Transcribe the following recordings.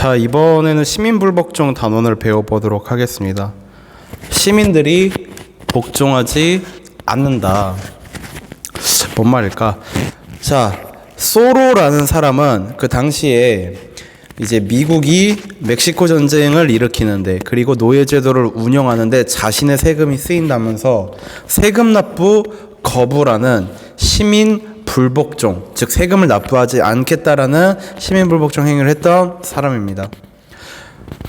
자, 이번에는 시민불복종 단원을 배워보도록 하겠습니다. 시민들이 복종하지 않는다. 뭔 말일까? 자, 소로라는 사람은 그 당시에 이제 미국이 멕시코 전쟁을 일으키는데, 그리고 노예제도를 운영하는데 자신의 세금이 쓰인다면서 세금 납부 거부라는 시민 불복종, 즉 세금을 납부하지 않겠다라는 시민 불복종 행위를 했던 사람입니다.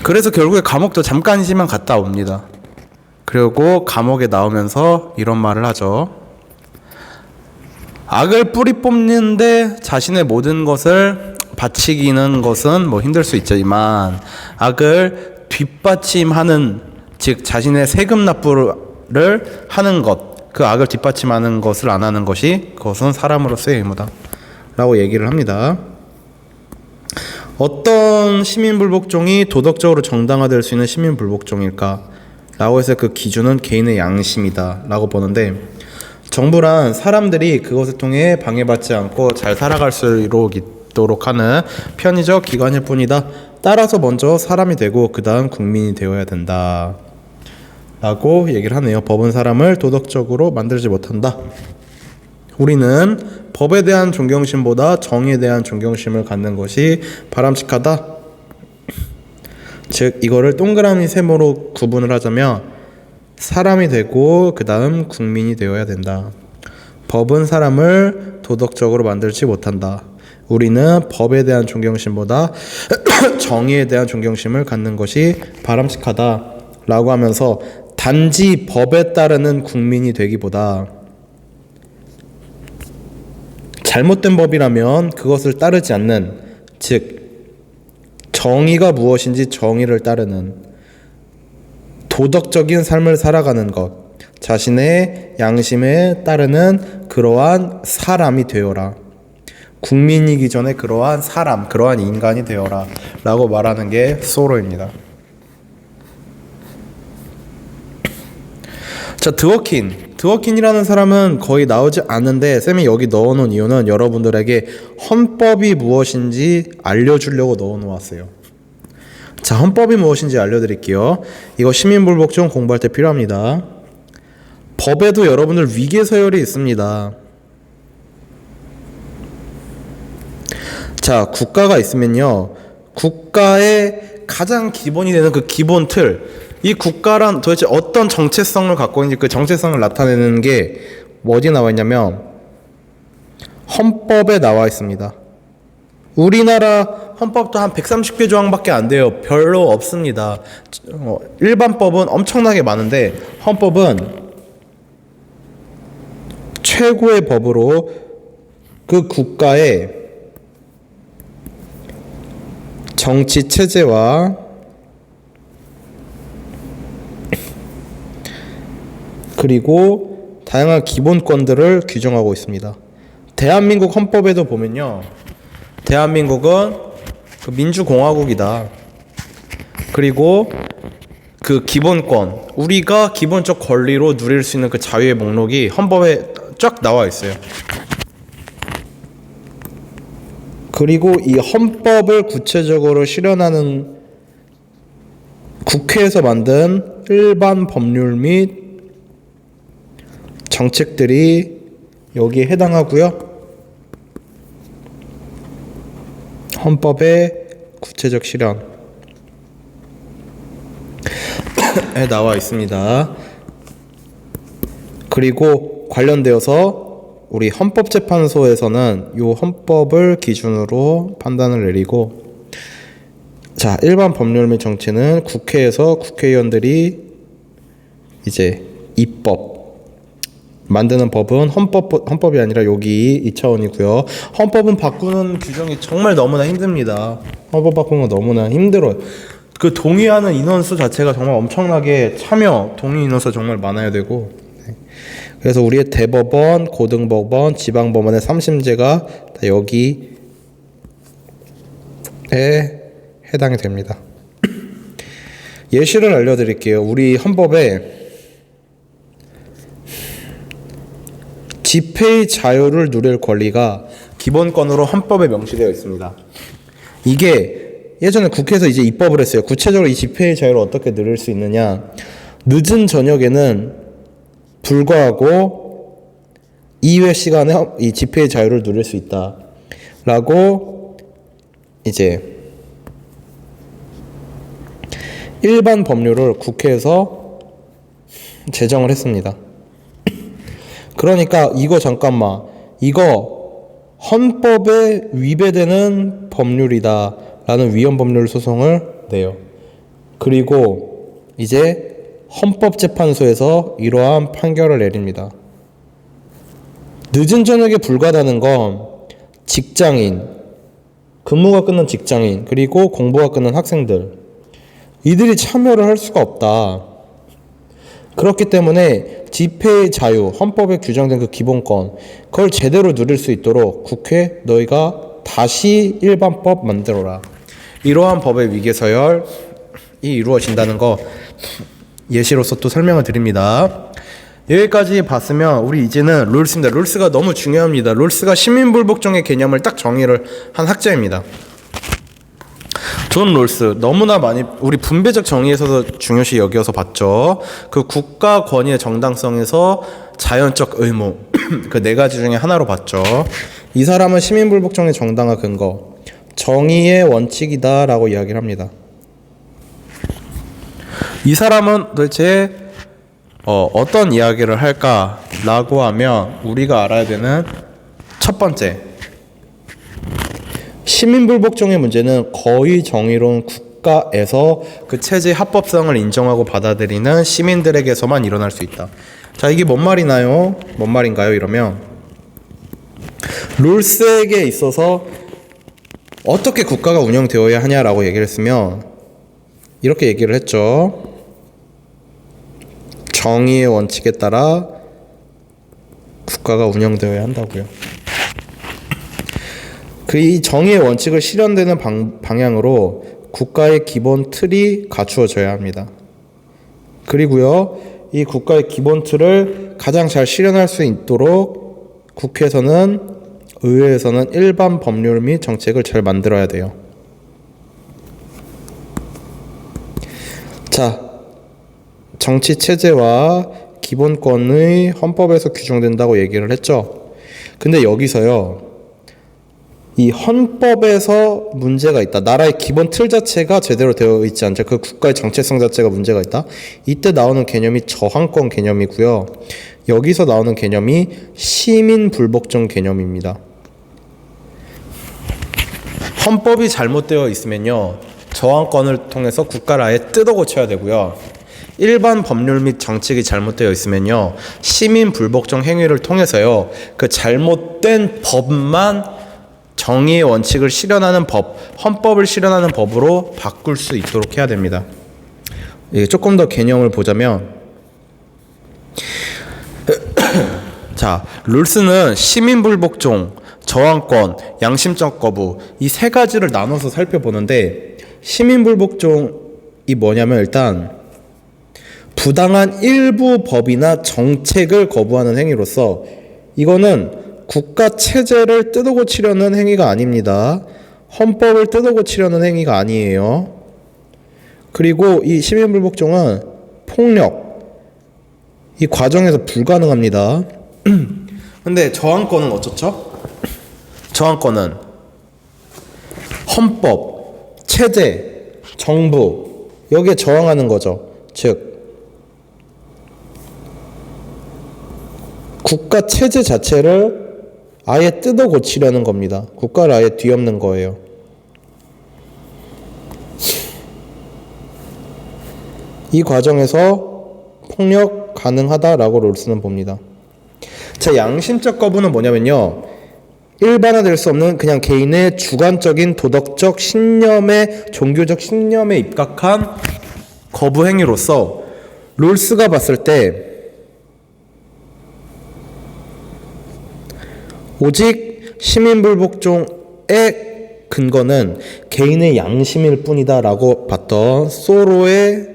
그래서 결국에 감옥도 잠깐이지만 갔다 옵니다. 그리고 감옥에 나오면서 이런 말을 하죠. 악을 뿌리 뽑는데 자신의 모든 것을 바치기는 것은 힘들 수 있지만, 악을 뒷받침하는, 즉 자신의 세금 납부를 하는 것, 그 악을 뒷받침하는 것을 안 하는 것이, 그것은 사람으로서의 의무다 라고 얘기를 합니다. 어떤 시민불복종이 도덕적으로 정당화될 수 있는 시민불복종일까 라고 해서 그 기준은 개인의 양심이다 라고 보는데, 정부란 사람들이 그것을 통해 방해받지 않고 잘 살아갈 수 있도록 하는 편의적 기관일 뿐이다. 따라서 먼저 사람이 되고 그 다음 국민이 되어야 된다 라고 얘기를 하네요. 법은 사람을 도덕적으로 만들지 못한다. 우리는 법에 대한 존경심보다 정의에 대한 존경심을 갖는 것이 바람직하다. 즉 이거를 동그라미 세모로 구분을 하자면, 사람이 되고 그 다음 국민이 되어야 된다. 법은 사람을 도덕적으로 만들지 못한다. 우리는 법에 대한 존경심보다 정의에 대한 존경심을 갖는 것이 바람직하다 라고 하면서, 단지 법에 따르는 국민이 되기보다 잘못된 법이라면 그것을 따르지 않는, 즉 정의가 무엇인지 정의를 따르는 도덕적인 삶을 살아가는 것, 자신의 양심에 따르는 그러한 사람이 되어라. 국민이기 전에 그러한 사람, 그러한 인간이 되어라 라고 말하는 게 소로입니다. 자, 드워킨이라는 사람은 거의 나오지 않는데 쌤이 여기 넣어놓은 이유는 여러분들에게 헌법이 무엇인지 알려주려고 넣어놓았어요. 자, 헌법이 무엇인지 알려드릴게요. 이거 시민불복종 공부할 때 필요합니다. 법에도 여러분들 위계서열이 있습니다. 자, 국가가 있으면요, 국가의 가장 기본이 되는 그 기본 틀, 이 국가란 도대체 어떤 정체성을 갖고 있는지 그 정체성을 나타내는 게 어디에 나와 있냐면 헌법에 나와 있습니다. 우리나라 헌법도 한 130개 조항밖에 안 돼요. 별로 없습니다. 일반법은 엄청나게 많은데 헌법은 최고의 법으로 그 국가의 정치 체제와 그리고 다양한 기본권들을 규정하고 있습니다. 대한민국 헌법에도 보면요, 대한민국은 그 민주공화국이다. 그리고 그 기본권, 우리가 기본적 권리로 누릴 수 있는 그 자유의 목록이 헌법에 쫙 나와 있어요. 그리고 이 헌법을 구체적으로 실현하는 국회에서 만든 일반 법률 및 정책들이 여기에 해당하고요. 헌법의 구체적 실현에 나와 있습니다. 그리고 관련되어서 우리 헌법재판소에서는 이 헌법을 기준으로 판단을 내리고, 자, 일반 법률 및 정치는 국회에서 국회의원들이 이제 입법 만드는 법은 헌법이 아니라 여기 2차원이고요. 헌법은 바꾸는 규정이 정말 너무나 힘듭니다. 헌법 바꾸는 거 너무나 힘들어요. 그 동의하는 인원수 자체가 정말 엄청나게 동의 인원수가 정말 많아야 되고, 그래서 우리의 대법원, 고등법원, 지방법원의 3심제가 다 여기에 해당이 됩니다. 예시를 알려드릴게요. 우리 헌법에 집회의 자유를 누릴 권리가 기본권으로 헌법에 명시되어 있습니다. 이게 예전에 국회에서 이제 입법을 했어요. 구체적으로 이 집회의 자유를 어떻게 누릴 수 있느냐. 늦은 저녁에는 불구하고 이외 시간에 이 집회의 자유를 누릴 수 있다. 라고 이제 일반 법률을 국회에서 제정을 했습니다. 그러니까 이거 잠깐만, 이거 헌법에 위배되는 법률이다 라는 위헌 법률 소송을 내요. 그리고 이제 헌법재판소에서 이러한 판결을 내립니다. 늦은 저녁에 불가하다는 건 직장인, 근무가 끝난 직장인, 그리고 공부가 끝난 학생들, 이들이 참여를 할 수가 없다. 그렇기 때문에 집회의 자유, 헌법에 규정된 그 기본권, 그걸 제대로 누릴 수 있도록 국회 너희가 다시 일반법 만들어라. 이러한 법의 위계서열이 이루어진다는 거 예시로서 또 설명을 드립니다. 여기까지 봤으면 우리 이제는 롤스입니다. 롤스가 너무 중요합니다. 롤스가 시민불복종의 개념을 딱 정의를 한 학자입니다. 존 롤스, 너무나 많이 우리 분배적 정의에서도 중요시 여겨서 봤죠. 그 국가 권위의 정당성에서 자연적 의무 그 네 가지 중에 하나로 봤죠. 이 사람은 시민불복종의 정당화 근거, 정의의 원칙이다 라고 이야기를 합니다. 이 사람은 도대체 어떤 이야기를 할까 라고 하면 우리가 알아야 되는 첫 번째, 시민불복종의 문제는 거의 정의로운 국가에서 그 체제의 합법성을 인정하고 받아들이는 시민들에게서만 일어날 수 있다. 자, 이게 뭔 말이나요? 뭔 말인가요? 이러면 롤스에게 있어서 어떻게 국가가 운영되어야 하냐라고 얘기를 했으면 이렇게 얘기를 했죠. 정의의 원칙에 따라 국가가 운영되어야 한다고요. 이 정의의 원칙을 실현되는 방향으로 국가의 기본 틀이 갖추어져야 합니다. 그리고요, 이 국가의 기본 틀을 가장 잘 실현할 수 있도록 국회에서는, 의회에서는 일반 법률 및 정책을 잘 만들어야 돼요. 자, 정치 체제와 기본권의 헌법에서 규정된다고 얘기를 했죠. 근데 여기서요, 이 헌법에서 문제가 있다. 나라의 기본 틀 자체가 제대로 되어 있지 않죠. 그 국가의 정체성 자체가 문제가 있다. 이때 나오는 개념이 저항권 개념이고요. 여기서 나오는 개념이 시민불복종 개념입니다. 헌법이 잘못되어 있으면요, 저항권을 통해서 국가를 아예 뜯어 고쳐야 되고요. 일반 법률 및 정책이 잘못되어 있으면요, 시민불복종 행위를 통해서요, 그 잘못된 법만 정의의 원칙을 실현하는 법, 헌법을 실현하는 법으로 바꿀 수 있도록 해야 됩니다. 조금 더 개념을 보자면, 자, 룰스는 시민불복종, 저항권, 양심적 거부, 이 세 가지를 나눠서 살펴보는데, 시민불복종이 뭐냐면 일단 부당한 일부 법이나 정책을 거부하는 행위로서, 이거는 국가 체제를 뜯어고치려는 행위가 아닙니다. 헌법을 뜯어고치려는 행위가 아니에요. 그리고 이 시민불복종은 폭력, 이 과정에서 불가능합니다. 근데 저항권은 어떻죠? 저항권은 헌법, 체제, 정부, 여기에 저항하는 거죠. 즉 국가 체제 자체를 아예 뜯어 고치려는 겁니다. 국가를 아예 뒤엎는 거예요. 이 과정에서 폭력 가능하다라고 롤스는 봅니다. 자, 양심적 거부는 뭐냐면요, 일반화될 수 없는 그냥 개인의 주관적인 도덕적 신념에, 종교적 신념에 입각한 거부 행위로서 롤스가 봤을 때 오직 시민불복종의 근거는 개인의 양심일 뿐이다 라고 봤던 소로의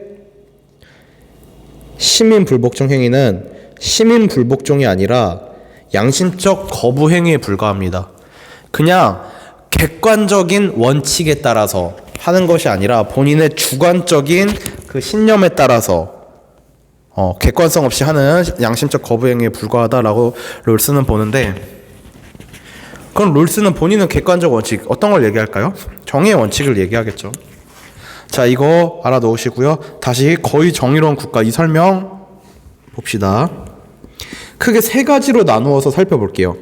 시민불복종 행위는 시민불복종이 아니라 양심적 거부 행위에 불과합니다. 그냥 객관적인 원칙에 따라서 하는 것이 아니라 본인의 주관적인 그 신념에 따라서 객관성 없이 하는 양심적 거부 행위에 불과하다라고 롤스는 보는데, 그럼 롤스는 본인은 객관적 원칙 어떤 걸 얘기할까요? 정의의 원칙을 얘기하겠죠. 자, 이거 알아놓으시고요. 다시 거의 정의로운 국가 이 설명 봅시다. 크게 세 가지로 나누어서 살펴볼게요.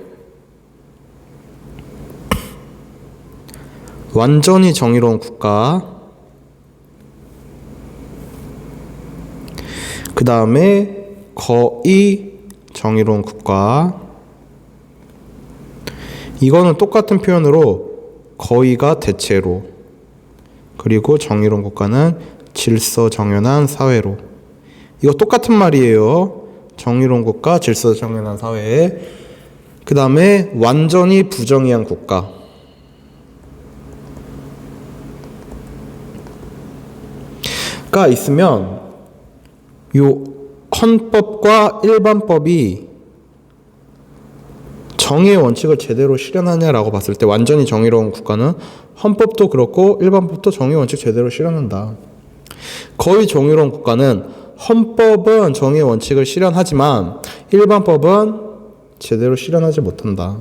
완전히 정의로운 국가, 그 다음에 거의 정의로운 국가, 이거는 똑같은 표현으로 거의가 대체로, 그리고 정의로운 국가는 질서 정연한 사회로. 이거 똑같은 말이에요. 정의로운 국가, 질서 정연한 사회. 그 다음에 완전히 부정의한 국가. 가 있으면 요 헌법과 일반법이 정의의 원칙을 제대로 실현하냐라고 봤을 때 완전히 정의로운 국가는 헌법도 그렇고 일반법도 정의의 원칙 제대로 실현한다. 거의 정의로운 국가는 헌법은 정의의 원칙을 실현하지만 일반법은 제대로 실현하지 못한다.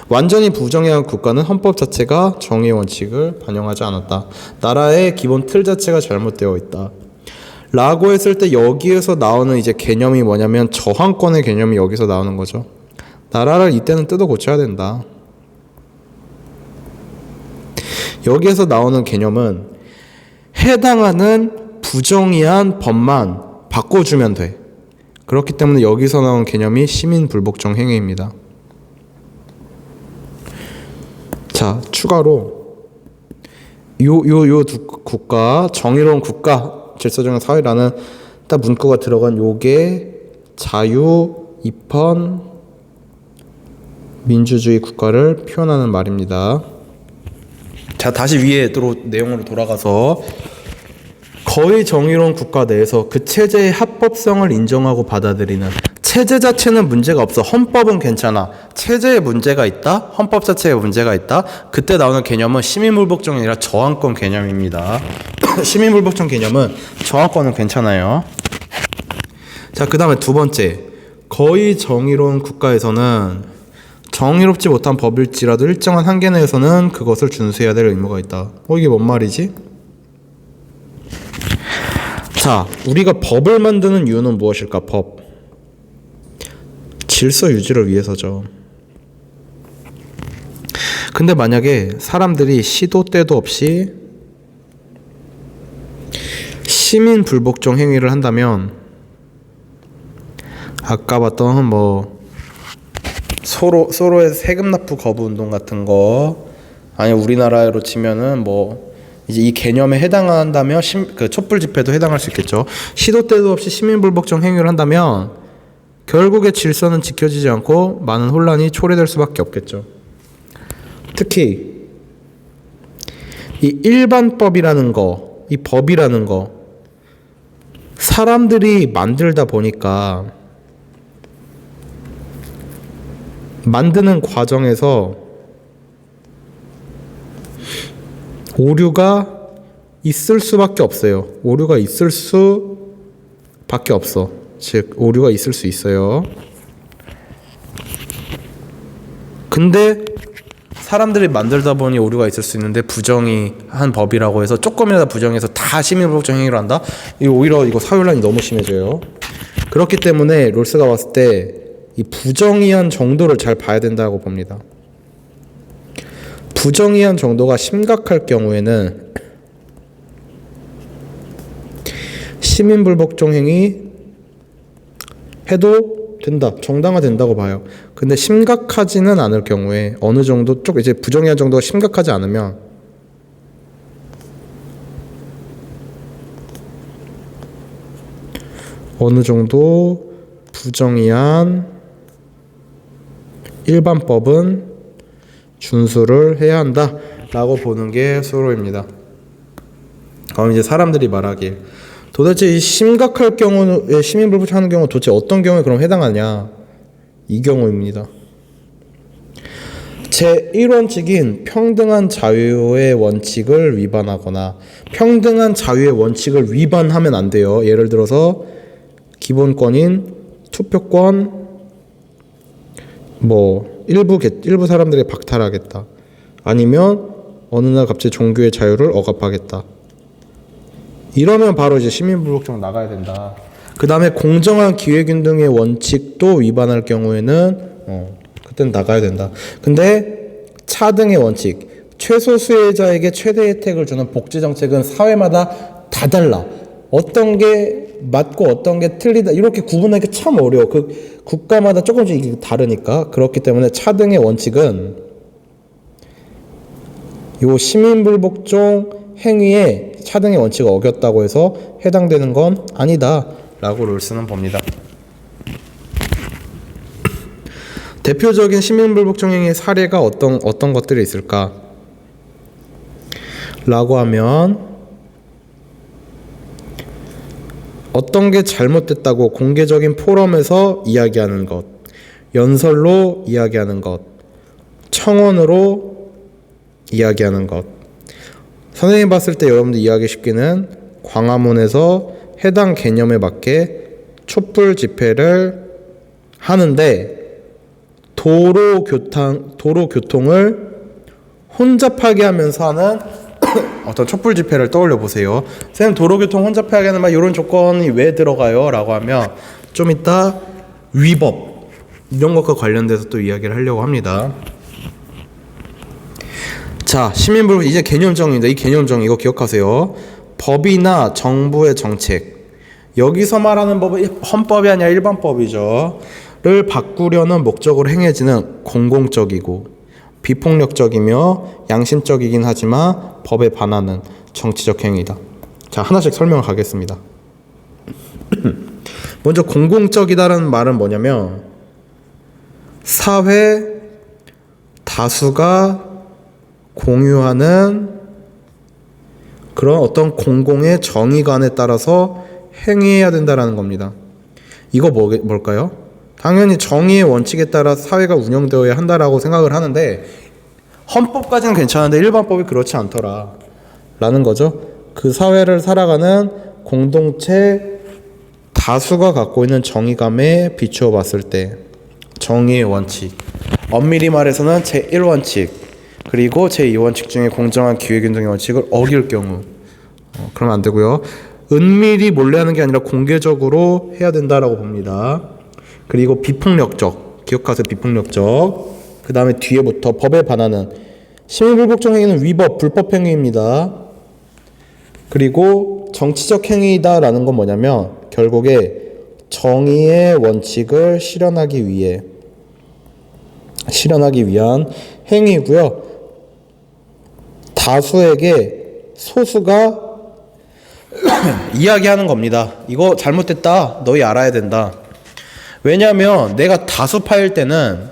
완전히 부정의한 국가는 헌법 자체가 정의의 원칙을 반영하지 않았다. 나라의 기본 틀 자체가 잘못되어 있다. 라고 했을 때 여기에서 나오는 이제 개념이 뭐냐면 저항권의 개념이 여기서 나오는 거죠. 나라를 이때는 뜯어 고쳐야 된다. 여기에서 나오는 개념은 해당하는 부정의한 법만 바꿔주면 돼. 그렇기 때문에 여기서 나온 개념이 시민 불복종 행위입니다. 자, 추가로 요 두 국가, 정의로운 국가, 질서정연 사회라는 딱 문구가 들어간 요게 자유, 입헌, 민주주의 국가를 표현하는 말입니다. 자, 다시 위에 내용으로 돌아가서 거의 정의로운 국가 내에서 그 체제의 합법성을 인정하고 받아들이는, 체제 자체는 문제가 없어. 헌법은 괜찮아. 체제에 문제가 있다. 헌법 자체에 문제가 있다. 그때 나오는 개념은 시민불복종이 아니라 저항권 개념입니다. 시민불복종 개념은 저항권은 괜찮아요. 자, 그 다음에 두 번째, 거의 정의로운 국가에서는 정의롭지 못한 법일지라도 일정한 한계 내에서는 그것을 준수해야 될 의무가 있다. 이게 뭔 말이지? 자, 우리가 법을 만드는 이유는 무엇일까? 법. 질서 유지를 위해서죠. 근데 만약에 사람들이 시도 때도 없이 시민 불복종 행위를 한다면, 아까 봤던 서로의 세금 납부 거부 운동 같은 거, 아니 우리나라로 치면은 이제 이 개념에 해당한다면 그 촛불 집회도 해당할 수 있겠죠. 시도 때도 없이 시민 불복종 행위를 한다면 결국에 질서는 지켜지지 않고 많은 혼란이 초래될 수밖에 없겠죠. 특히 이 일반법이라는 거, 이 법이라는 거 사람들이 만들다 보니까 만드는 과정에서 오류가 있을 수밖에 없어요. 오류가 있을 수밖에 없어. 즉 오류가 있을 수 있어요. 근데 사람들이 만들다 보니 오류가 있을 수 있는데 부정의한 법이라고 해서 조금이라도 부정해서 다 시민불복종 행위를 한다? 오히려 이거 사회혼란이 너무 심해져요. 그렇기 때문에 롤스가 봤을 때 이 부정의한 정도를 잘 봐야 된다고 봅니다. 부정의한 정도가 심각할 경우에는 시민불복종 행위 해도 된다, 정당화된다고 봐요. 근데 심각하지는 않을 경우에 어느 정도 이제 부정의한 정도가 심각하지 않으면 어느 정도 부정의한 일반법은 준수를 해야 한다라고 보는 게 수로입니다. 그럼 이제 사람들이 말하길 도대체 이 심각할 경우에 시민불복종하는 경우 도대체 어떤 경우에 그럼 해당하냐? 이 경우입니다. 제1원칙인 평등한 자유의 원칙을 위반하거나 평등한 자유의 원칙을 위반하면 안 돼요. 예를 들어서 기본권인 투표권 일부 사람들이 박탈하겠다. 아니면 어느 날 갑자기 종교의 자유를 억압하겠다. 이러면 바로 이제 시민불복종 나가야 된다. 그 다음에 공정한 기회균등의 원칙도 위반할 경우에는 그땐 나가야 된다. 근데 차등의 원칙, 최소 수혜자에게 최대 혜택을 주는 복지 정책은 사회마다 다 달라. 어떤 게 맞고 어떤 게 틀리다 이렇게 구분하기 참 어려워. 그 국가마다 조금씩 다르니까. 그렇기 때문에 차등의 원칙은 요 시민불복종 행위에 차등의 원칙을 어겼다고 해서 해당되는 건 아니다 라고 롤스는 봅니다. 대표적인 시민불복종 행위의 사례가 어떤 것들이 있을까 라고 하면 어떤 게 잘못됐다고 공개적인 포럼에서 이야기하는 것, 연설로 이야기하는 것, 청원으로 이야기하는 것. 선생님이 봤을 때 여러분들 이해하기 쉽게는 광화문에서 해당 개념에 맞게 촛불 집회를 하는데 도로교통을 혼잡하게 하면서 하는 어떤 촛불 집회를 떠올려 보세요. 선생님 도로교통 혼잡하게 하는 이런 조건이 왜 들어가요? 라고 하면 좀 이따 위법 이런 것과 관련돼서 또 이야기를 하려고 합니다. 자, 시민불복 이제 개념정의입니다. 이 개념정의 이거 기억하세요. 법이나 정부의 정책, 여기서 말하는 법은 헌법이 아니라 일반법이죠. 를 바꾸려는 목적으로 행해지는 공공적이고 비폭력적이며 양심적이긴 하지만 법에 반하는 정치적 행위다. 자, 하나씩 설명을 가겠습니다. 먼저 공공적이다라는 말은 뭐냐면 사회 다수가 공유하는 그런 어떤 공공의 정의관에 따라서 행해야 된다라는 겁니다. 이거 뭘까요? 당연히 정의의 원칙에 따라 사회가 운영되어야 한다라고 생각을 하는데 헌법까지는 괜찮은데 일반법이 그렇지 않더라 라는 거죠. 그 사회를 살아가는 공동체 다수가 갖고 있는 정의감에 비추어 봤을 때 정의의 원칙, 엄밀히 말해서는 제1원칙 그리고 제2원칙 중에 공정한 기회균등의 원칙을 어길 경우 그러면 안 되고요. 은밀히 몰래 하는 게 아니라 공개적으로 해야 된다라고 봅니다. 그리고 비폭력적, 기억하세요. 비폭력적. 그 다음에 뒤에부터 법에 반하는 시민불복종 행위는 위법, 불법 행위입니다. 그리고 정치적 행위다라는 건 뭐냐면 결국에 정의의 원칙을 실현하기 위한 행위고요. 다수에게 소수가 이야기하는 겁니다. 이거 잘못됐다. 너희 알아야 된다. 왜냐하면 내가 다수파일 때는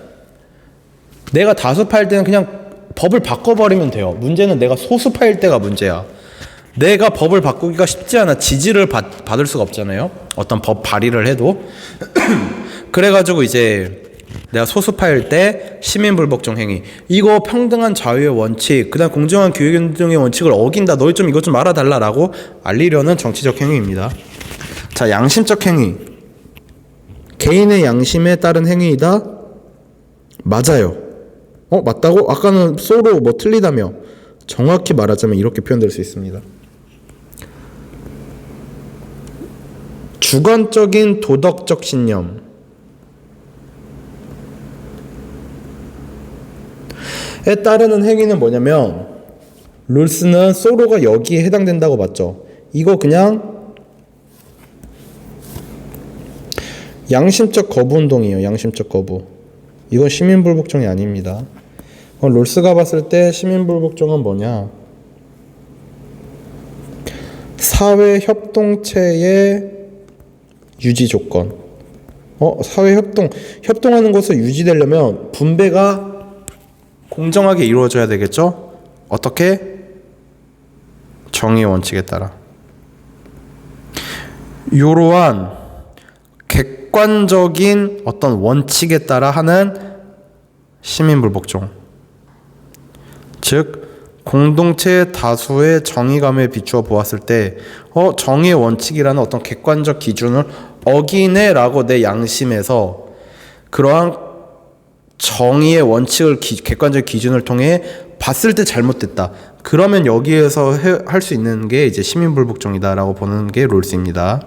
그냥 법을 바꿔버리면 돼요. 문제는 내가 소수파일 때가 문제야. 내가 법을 바꾸기가 쉽지 않아. 지지를 받을 수가 없잖아요. 어떤 법 발의를 해도. 그래가지고 이제 내가 소수파일 때 시민불복종 행위, 이거 평등한 자유의 원칙, 그 다음 공정한 기회균등의 원칙을 어긴다. 너희 좀 이것 좀 알아달라라고 알리려는 정치적 행위입니다. 자, 양심적 행위. 개인의 양심에 따른 행위이다? 맞아요. 맞다고? 아까는 쏘로 틀리다며. 정확히 말하자면 이렇게 표현될 수 있습니다. 주관적인 도덕적 신념. 에 따르는 행위는 뭐냐면 룰스는 쏘로가 여기에 해당된다고 봤죠. 이거 그냥 양심적 거부 운동이에요. 양심적 거부. 이건 시민불복종이 아닙니다. 롤스가 봤을 때 시민불복종은 뭐냐? 사회 협동체의 유지 조건. 사회 협동하는 것을 유지되려면 분배가 공정하게 이루어져야 되겠죠? 어떻게? 정의의 원칙에 따라. 이러한 객관적인 어떤 원칙에 따라 하는 시민불복종. 즉 공동체 다수의 정의감에 비추어 보았을 때 정의의 원칙이라는 어떤 객관적 기준을 어기네 라고 내 양심에서 그러한 정의의 원칙을 객관적 기준을 통해 봤을 때 잘못됐다. 그러면 여기에서 할 수 있는 게 이제 시민불복종이다 라고 보는 게 롤스입니다.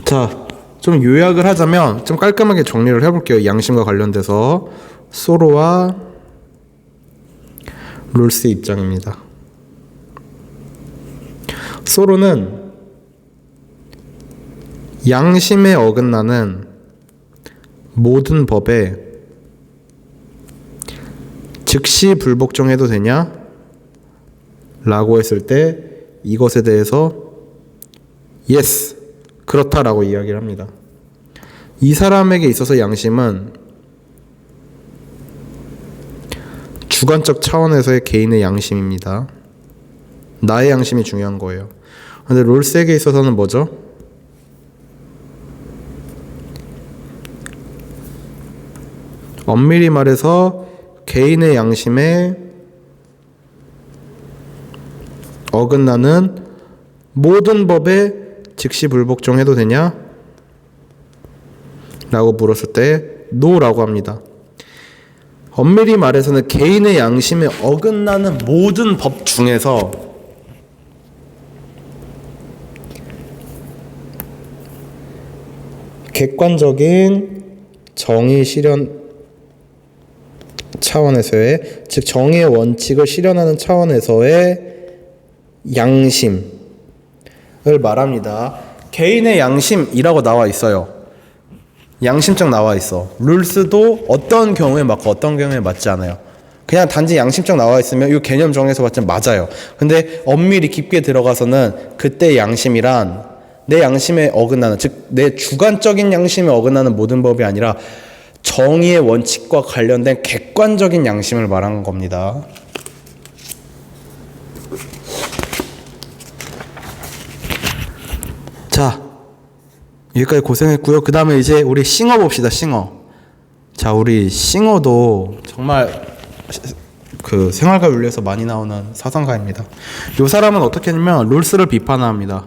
자, 좀 요약을 하자면 좀 깔끔하게 정리를 해볼게요. 양심과 관련돼서 소로와 롤스의 입장입니다. 소로는 양심에 어긋나는 모든 법에 즉시 불복종해도 되냐? 라고 했을 때 이것에 대해서 yes, 그렇다라고 이야기를 합니다. 이 사람에게 있어서 양심은 주관적 차원에서의 개인의 양심입니다. 나의 양심이 중요한 거예요. 근데 롤스에게 있어서는 뭐죠? 엄밀히 말해서 개인의 양심에 어긋나는 모든 법에 즉시 불복종해도 되냐? 라고 물었을 때 노라고 합니다. 엄밀히 말해서는 개인의 양심에 어긋나는 모든 법 중에서 객관적인 정의 실현 차원에서의, 즉 정의의 원칙을 실현하는 차원에서의 양심을 말합니다. 개인의 양심이라고 나와 있어요. 양심적 나와 있어. 룰스도 어떤 경우에 맞고 어떤 경우에 맞지 않아요. 그냥 단지 양심적 나와 있으면 이 개념 정에서 봤을 때 맞아요. 근데 엄밀히 깊게 들어가서는 그때 양심이란 내 양심에 어긋나는, 즉 내 주관적인 양심에 어긋나는 모든 법이 아니라 정의의 원칙과 관련된 객관적인 양심을 말하는 겁니다. 자, 여기까지 고생했고요. 그 다음에 이제 우리 싱어 봅시다. 싱어. 자, 우리 싱어도 정말 그 생활과 윤리에서 많이 나오는 사상가입니다. 이 사람은 어떻게 하냐면 롤스를 비판합니다.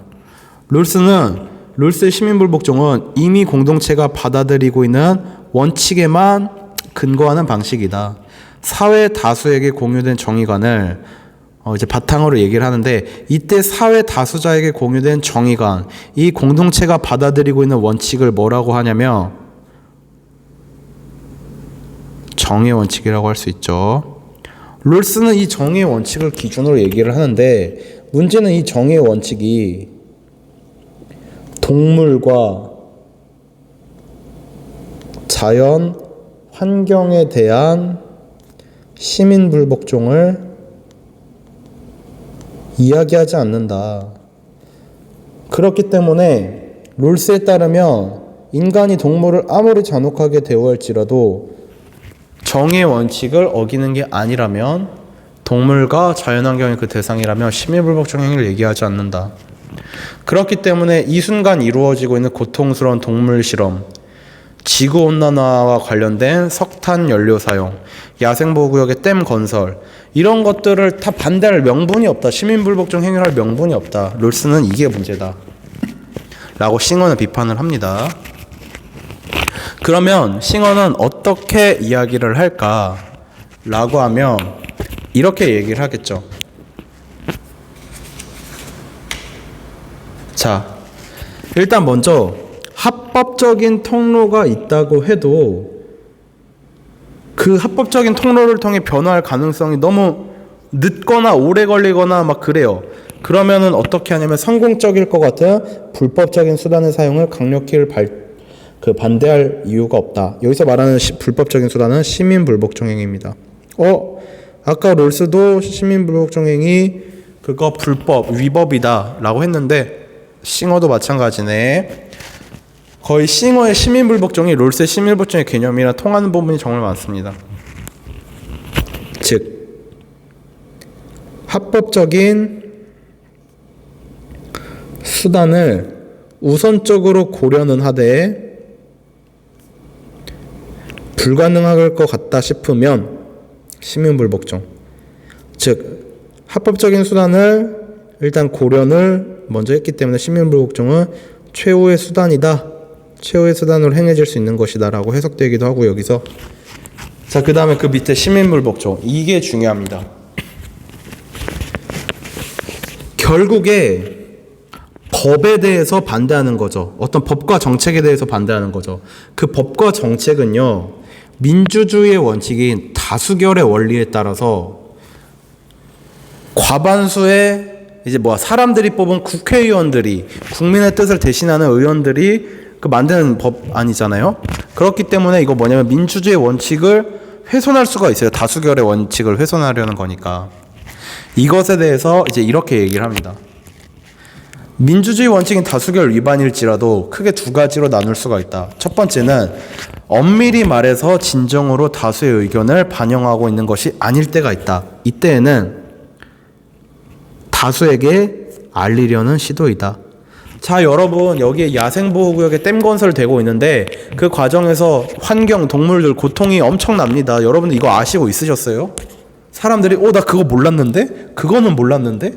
롤스의 시민불복종은 이미 공동체가 받아들이고 있는 원칙에만 근거하는 방식이다. 사회 다수에게 공유된 정의관을 이제 바탕으로 얘기를 하는데, 이때 사회 다수자에게 공유된 정의관, 이 공동체가 받아들이고 있는 원칙을 뭐라고 하냐면 정의 원칙이라고 할 수 있죠. 롤스는 이 정의 원칙을 기준으로 얘기를 하는데, 문제는 이 정의 원칙이 동물과 자연, 환경에 대한 시민불복종을 이야기하지 않는다. 그렇기 때문에 롤스에 따르면 인간이 동물을 아무리 잔혹하게 대우할지라도 정의 원칙을 어기는 게 아니라면, 동물과 자연환경이 그 대상이라면 시민불복종 행위를 얘기하지 않는다. 그렇기 때문에 이 순간 이루어지고 있는 고통스러운 동물 실험, 지구온난화와 관련된 석탄 연료 사용, 야생보호구역의 댐 건설, 이런 것들을 다 반대할 명분이 없다. 시민불복종 행위를 할 명분이 없다. 롤스는 이게 문제다 라고 싱어는 비판을 합니다. 그러면 싱어는 어떻게 이야기를 할까 라고 하면 이렇게 얘기를 하겠죠. 자, 일단 먼저 합법적인 통로가 있다고 해도 그 합법적인 통로를 통해 변화할 가능성이 너무 늦거나 오래 걸리거나 막 그래요. 그러면은 어떻게 하냐면 성공적일 것 같은 불법적인 수단의 사용을 강력히 반대할 이유가 없다. 여기서 말하는 불법적인 수단은 시민불복종 행위입니다. 아까 롤스도 시민불복종 행위 그거 불법, 위법이다 라고 했는데 싱어도 마찬가지네. 거의 싱어의 시민불복종이 롤스의 시민불복종의 개념이랑 통하는 부분이 정말 많습니다. 즉 합법적인 수단을 우선적으로 고려는 하되 불가능할 것 같다 싶으면 시민불복종, 즉 합법적인 수단을 일단 고려를 먼저 했기 때문에 시민불복종은 최후의 수단이다, 최후의 수단으로 행해질 수 있는 것이다 라고 해석되기도 하고, 여기서 자, 그 다음에 그 밑에 시민불복종, 이게 중요합니다. 결국에 법에 대해서 반대하는 거죠. 어떤 법과 정책에 대해서 반대하는 거죠. 그 법과 정책은요, 민주주의의 원칙인 다수결의 원리에 따라서 과반수의 이제 사람들이 뽑은 국회의원들이, 국민의 뜻을 대신하는 의원들이 그 만드는 법안이잖아요. 그렇기 때문에 이거 뭐냐면 민주주의의 원칙을 훼손할 수가 있어요. 다수결의 원칙을 훼손하려는 거니까. 이것에 대해서 이제 이렇게 얘기를 합니다. 민주주의 원칙인 다수결 위반일지라도 크게 두 가지로 나눌 수가 있다. 첫 번째는 엄밀히 말해서 진정으로 다수의 의견을 반영하고 있는 것이 아닐 때가 있다. 이때에는 다수에게 알리려는 시도이다. 자, 여러분, 여기에 야생보호구역에 댐 건설되고 있는데 그 과정에서 환경, 동물들 고통이 엄청납니다. 여러분들 이거 아시고 있으셨어요? 사람들이 나 그거 몰랐는데? 그거는 몰랐는데?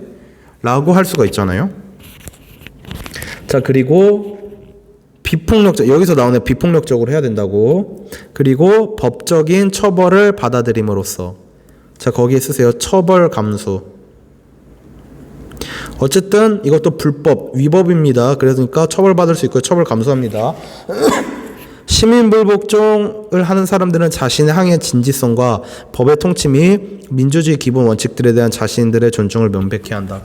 라고 할 수가 있잖아요. 자, 그리고 비폭력적, 여기서 나오는 비폭력적으로 해야 된다고. 그리고 법적인 처벌을 받아들임으로써, 자, 거기에 쓰세요. 처벌 감수. 어쨌든 이것도 불법, 위법입니다. 그러니까 처벌받을 수 있고 처벌 감수합니다. 시민불복종을 하는 사람들은 자신의 항의 진지성과 법의 통치 및 민주주의 기본 원칙들에 대한 자신들의 존중을 명백히 한다.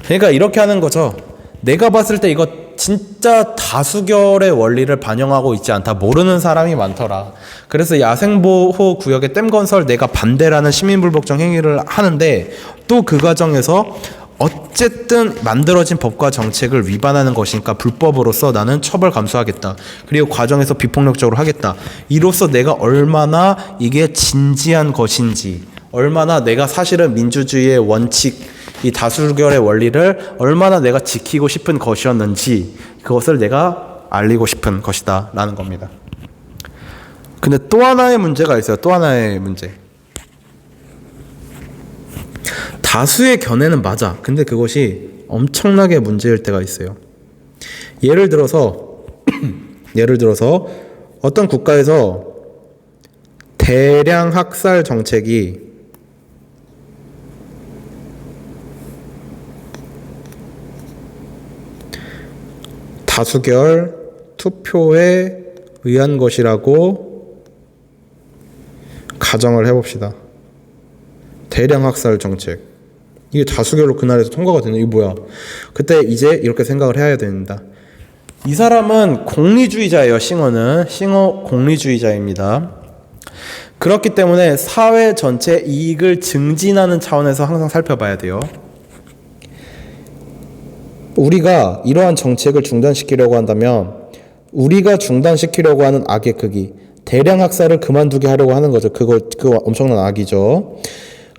그러니까 이렇게 하는 거죠. 내가 봤을 때 이거 진짜 다수결의 원리를 반영하고 있지 않다. 모르는 사람이 많더라. 그래서 야생보호구역의 댐 건설 내가 반대라는 시민불복종 행위를 하는데 또 그 과정에서 어쨌든 만들어진 법과 정책을 위반하는 것이니까 불법으로서 나는 처벌 감수하겠다. 그리고 과정에서 비폭력적으로 하겠다. 이로써 내가 얼마나 이게 진지한 것인지, 얼마나 내가 사실은 민주주의의 원칙, 이 다수결의 원리를 얼마나 내가 지키고 싶은 것이었는지 그것을 내가 알리고 싶은 것이다 라는 겁니다. 근데 또 하나의 문제가 있어요. 또 하나의 문제. 다수의 견해는 맞아. 근데 그것이 엄청나게 문제일 때가 있어요. 예를 들어서 어떤 국가에서 대량 학살 정책이 다수결 투표에 의한 것이라고 가정을 해봅시다. 대량 학살 정책, 이게 다수결로 그날에서 통과가 되는, 이게 뭐야? 그때 이제 이렇게 생각을 해야 된다. 이 사람은 공리주의자예요. 싱어 공리주의자입니다. 그렇기 때문에 사회 전체 이익을 증진하는 차원에서 항상 살펴봐야 돼요. 우리가 이러한 정책을 중단시키려고 한다면 우리가 중단시키려고 하는 악의 크기, 대량 학살을 그만두게 하려고 하는 거죠. 그거 엄청난 악이죠.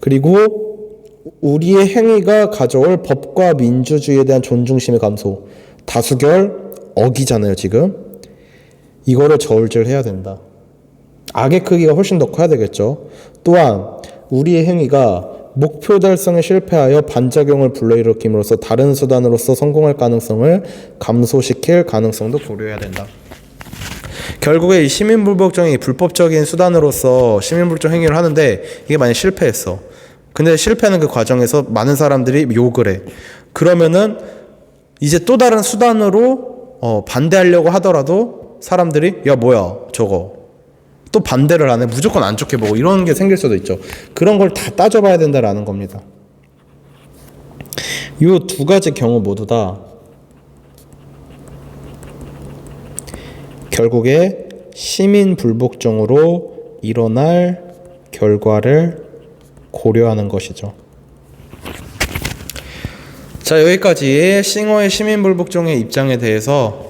그리고 우리의 행위가 가져올 법과 민주주의에 대한 존중심의 감소, 다수결 어기잖아요. 지금 이거를 저울질해야 된다. 악의 크기가 훨씬 더 커야 되겠죠. 또한 우리의 행위가 목표 달성에 실패하여 반작용을 불러일으킴으로써 다른 수단으로서 성공할 가능성을 감소시킬 가능성도 고려해야 된다. 결국에 이 시민불복종이 불법적인 수단으로서 시민불복 행위를 하는데 이게 만약 실패했어. 근데 실패하는 그 과정에서 많은 사람들이 욕을 해. 그러면은 이제 또 다른 수단으로 반대하려고 하더라도 사람들이 야 뭐야 저거 또 반대를 안 해. 무조건 안 좋게 보고 이런 게 생길 수도 있죠. 그런 걸 다 따져봐야 된다라는 겁니다. 이 두 가지 경우 모두 다 결국에 시민불복종으로 일어날 결과를 고려하는 것이죠. 자, 여기까지 싱어의 시민불복종의 입장에 대해서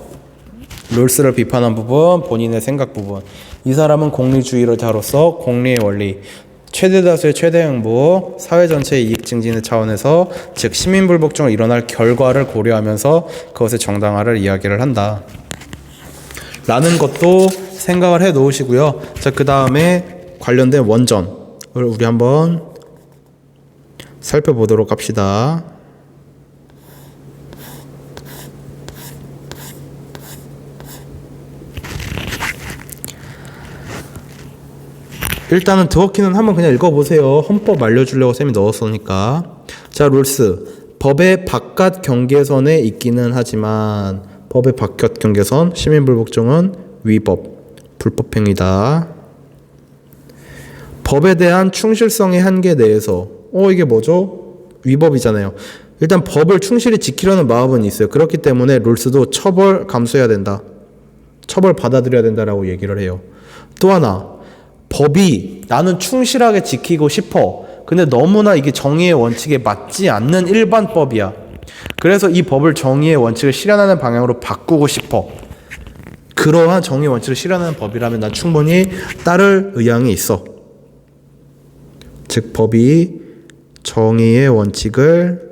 롤스를 비판한 부분, 본인의 생각 부분. 이 사람은 공리주의를 다뤄서 공리의 원리, 최대 다수의 최대 행보, 사회 전체의 이익 증진의 차원에서 즉 시민불복종을 일어날 결과를 고려하면서 그것의 정당화를 이야기를 한다. 라는 것도 생각을 해 놓으시고요. 자, 그 다음에 관련된 원전을 우리 한번 살펴보도록 합시다. 일단은 드워킹은 한번 그냥 읽어보세요. 헌법 알려주려고 쌤이 넣었으니까. 자, 룰스. 법의 바깥 경계선에 있기는 하지만 법의 바깥 경계선, 시민불복종은 위법, 불법행위다. 법에 대한 충실성의 한계 내에서 이게 뭐죠? 위법이잖아요. 일단 법을 충실히 지키려는 마음은 있어요. 그렇기 때문에 룰스도 처벌 감수해야 된다. 처벌 받아들여야 된다라고 얘기를 해요. 또 하나, 법이 나는 충실하게 지키고 싶어. 근데 너무나 이게 정의의 원칙에 맞지 않는 일반법이야. 그래서 이 법을 정의의 원칙을 실현하는 방향으로 바꾸고 싶어. 그러한 정의의 원칙을 실현하는 법이라면 난 충분히 따를 의향이 있어. 즉 법이 정의의 원칙을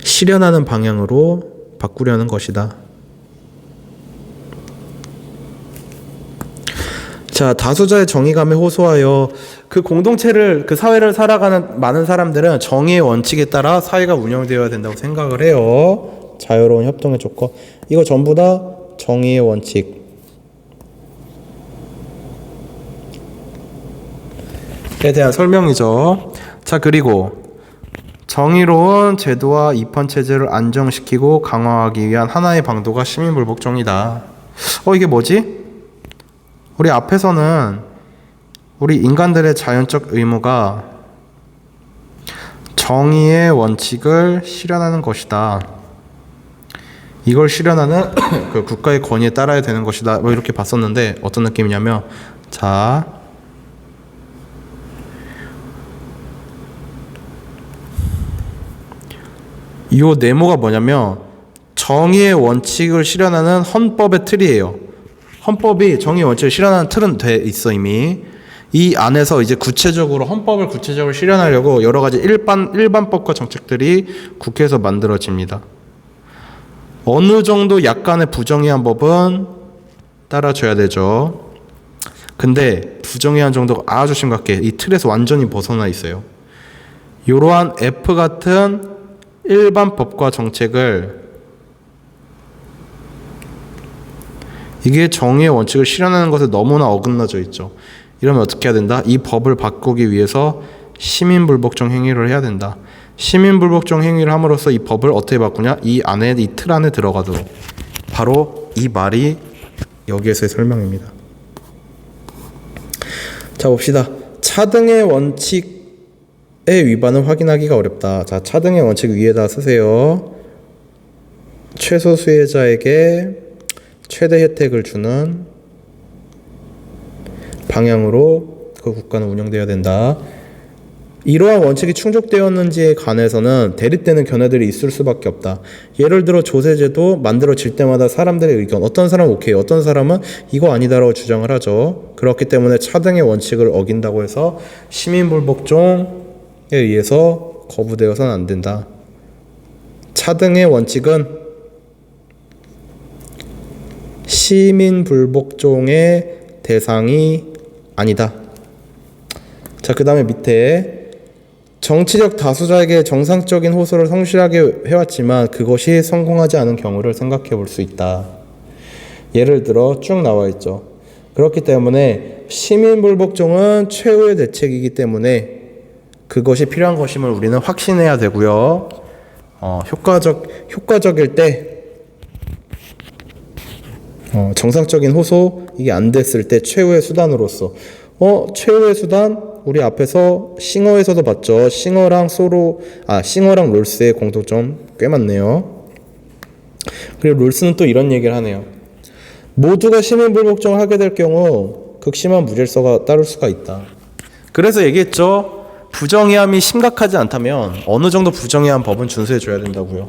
실현하는 방향으로 바꾸려는 것이다. 자, 다수자의 정의감에 호소하여 그 공동체를, 그 사회를 살아가는 많은 사람들은 정의의 원칙에 따라 사회가 운영되어야 된다고 생각을 해요. 자유로운 협동의 조건. 이거 전부 다 정의의 원칙에 대한 설명이죠. 자, 그리고 정의로운 제도와 입헌체제를 안정시키고 강화하기 위한 하나의 방도가 시민불복종이다. 이게 뭐지? 우리 앞에서는 우리 인간들의 자연적 의무가 정의의 원칙을 실현하는 것이다. 이걸 실현하는 그 국가의 권위에 따라야 되는 것이다. 이렇게 봤었는데 어떤 느낌이냐면, 자, 이 네모가 뭐냐면 정의의 원칙을 실현하는 헌법의 틀이에요. 헌법이 정의 원칙을 실현하는 틀은 돼 있어 이미. 이 안에서 이제 구체적으로 헌법을 구체적으로 실현하려고 여러 가지 일반법과 정책들이 국회에서 만들어집니다. 어느 정도 약간의 부정의한 법은 따라줘야 되죠. 근데 부정의한 정도가 아주 심각해. 이 틀에서 완전히 벗어나 있어요. 이러한 F 같은 일반법과 정책을, 이게 정의의 원칙을 실현하는 것에 너무나 어긋나져 있죠. 이러면 어떻게 해야 된다? 이 법을 바꾸기 위해서 시민불복종 행위를 해야 된다. 시민불복종 행위를 함으로써 이 법을 어떻게 바꾸냐? 이 안에, 이 틀 안에 들어가도록. 바로 이 말이 여기에서의 설명입니다. 자, 봅시다. 차등의 원칙의 위반을 확인하기가 어렵다. 자, 차등의 원칙 위에다 쓰세요. 최소 수혜자에게 최대 혜택을 주는 방향으로 그 국가는 운영되어야 된다. 이러한 원칙이 충족되었는지에 관해서는 대립되는 견해들이 있을 수밖에 없다. 예를 들어 조세제도 만들어질 때마다 사람들의 의견, 어떤 사람은 오케이, 어떤 사람은 이거 아니다라고 주장을 하죠. 그렇기 때문에 차등의 원칙을 어긴다고 해서 시민불복종에 의해서 거부되어서는 안 된다. 차등의 원칙은 시민불복종의 대상이 아니다. 자, 그 다음에 밑에 정치적 다수자에게 정상적인 호소를 성실하게 해왔지만 그것이 성공하지 않은 경우를 생각해 볼 수 있다. 예를 들어 쭉 나와 있죠. 그렇기 때문에 시민불복종은 최후의 대책이기 때문에 그것이 필요한 것임을 우리는 확신해야 되고요. 효과적일 때 정상적인 호소, 이게 안 됐을 때 최후의 수단으로서 최후의 수단, 우리 앞에서 싱어에서도 봤죠. 싱어랑 롤스의 공통점 꽤 많네요. 그리고 롤스는 또 이런 얘기를 하네요. 모두가 시민불복종을 하게 될 경우 극심한 무질서가 따를 수가 있다. 그래서 얘기했죠. 부정의함이 심각하지 않다면 어느 정도 부정의한 법은 준수해줘야 된다고요.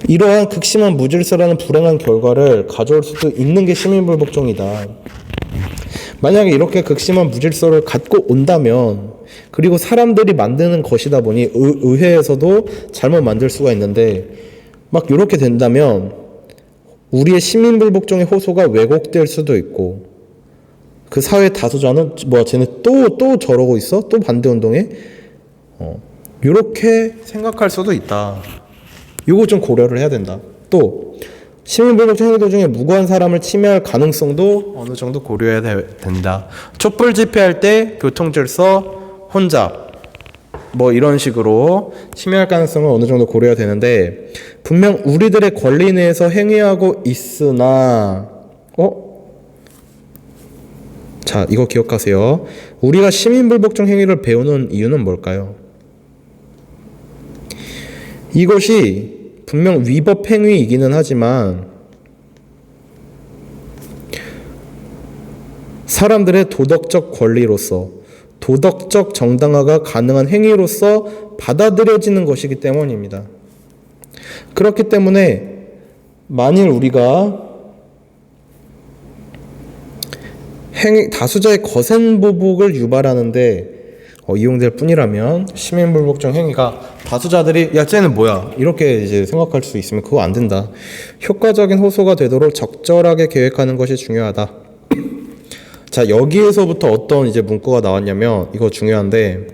이러한 극심한 무질서라는 불행한 결과를 가져올 수도 있는 게 시민불복종이다. 만약에 이렇게 극심한 무질서를 갖고 온다면, 그리고 사람들이 만드는 것이다 보니 의회에서도 잘못 만들 수가 있는데 막 이렇게 된다면 우리의 시민불복종의 호소가 왜곡될 수도 있고 그 사회 다수자는 뭐야 쟤네 또 저러고 있어? 또 반대운동해? 이렇게 생각할 수도 있다. 이거 좀 고려를 해야 된다. 또 시민불복종 행위 중에 무고한 사람을 침해할 가능성도 어느 정도 고려해야 된다. 촛불 집회할 때 교통질서 혼잡 뭐 이런 식으로 침해할 가능성을 어느 정도 고려해야 되는데 분명 우리들의 권리 내에서 행위하고 있으나 자, 이거 기억하세요. 우리가 시민불복종 행위를 배우는 이유는 뭘까요? 이것이 분명 위법 행위이기는 하지만 사람들의 도덕적 권리로서 도덕적 정당화가 가능한 행위로서 받아들여지는 것이기 때문입니다. 그렇기 때문에 만일 우리가 다수자의 거센 보복을 유발하는데 이용될 뿐이라면 시민불복종 행위가 다수자들이 야 쟤는 뭐야 이렇게 이제 생각할 수 있으면 그거 안 된다. 효과적인 호소가 되도록 적절하게 계획하는 것이 중요하다. 자, 여기에서부터 어떤 이제 문구가 나왔냐면 이거 중요한데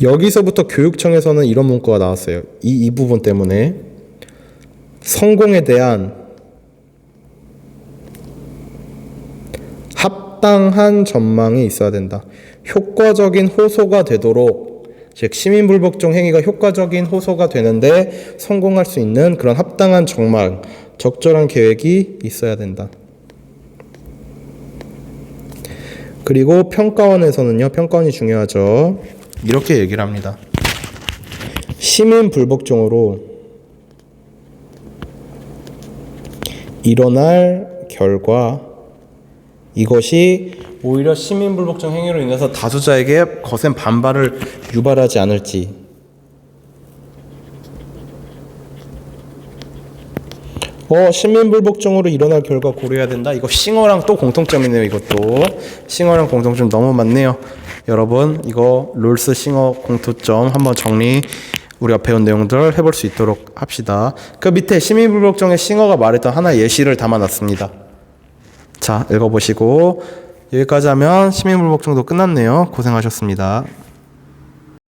여기서부터 교육청에서는 이런 문구가 나왔어요. 이 부분 때문에 성공에 대한 합당한 전망이 있어야 된다. 효과적인 호소가 되도록 즉 시민불복종 행위가 효과적인 호소가 되는데 성공할 수 있는 그런 합당한 전망, 적절한 계획이 있어야 된다. 그리고 평가원에서는요, 평가원이 중요하죠. 이렇게 얘기를 합니다. 시민불복종으로 일어날 결과 이것이 오히려 시민불복종 행위로 인해서 다수자에게 거센 반발을 유발하지 않을지 시민불복종으로 일어날 결과 고려해야 된다. 이거 싱어랑 또 공통점이네요. 이것도 싱어랑 공통점 너무 많네요. 여러분 이거 롤스 싱어 공통점 한번 정리 우리가 배운 내용들 해볼 수 있도록 합시다. 그 밑에 시민불복종의 싱어가 말했던 하나의 예시를 담아놨습니다. 자, 읽어보시고 여기까지 하면 시민불복종도 끝났네요. 고생하셨습니다.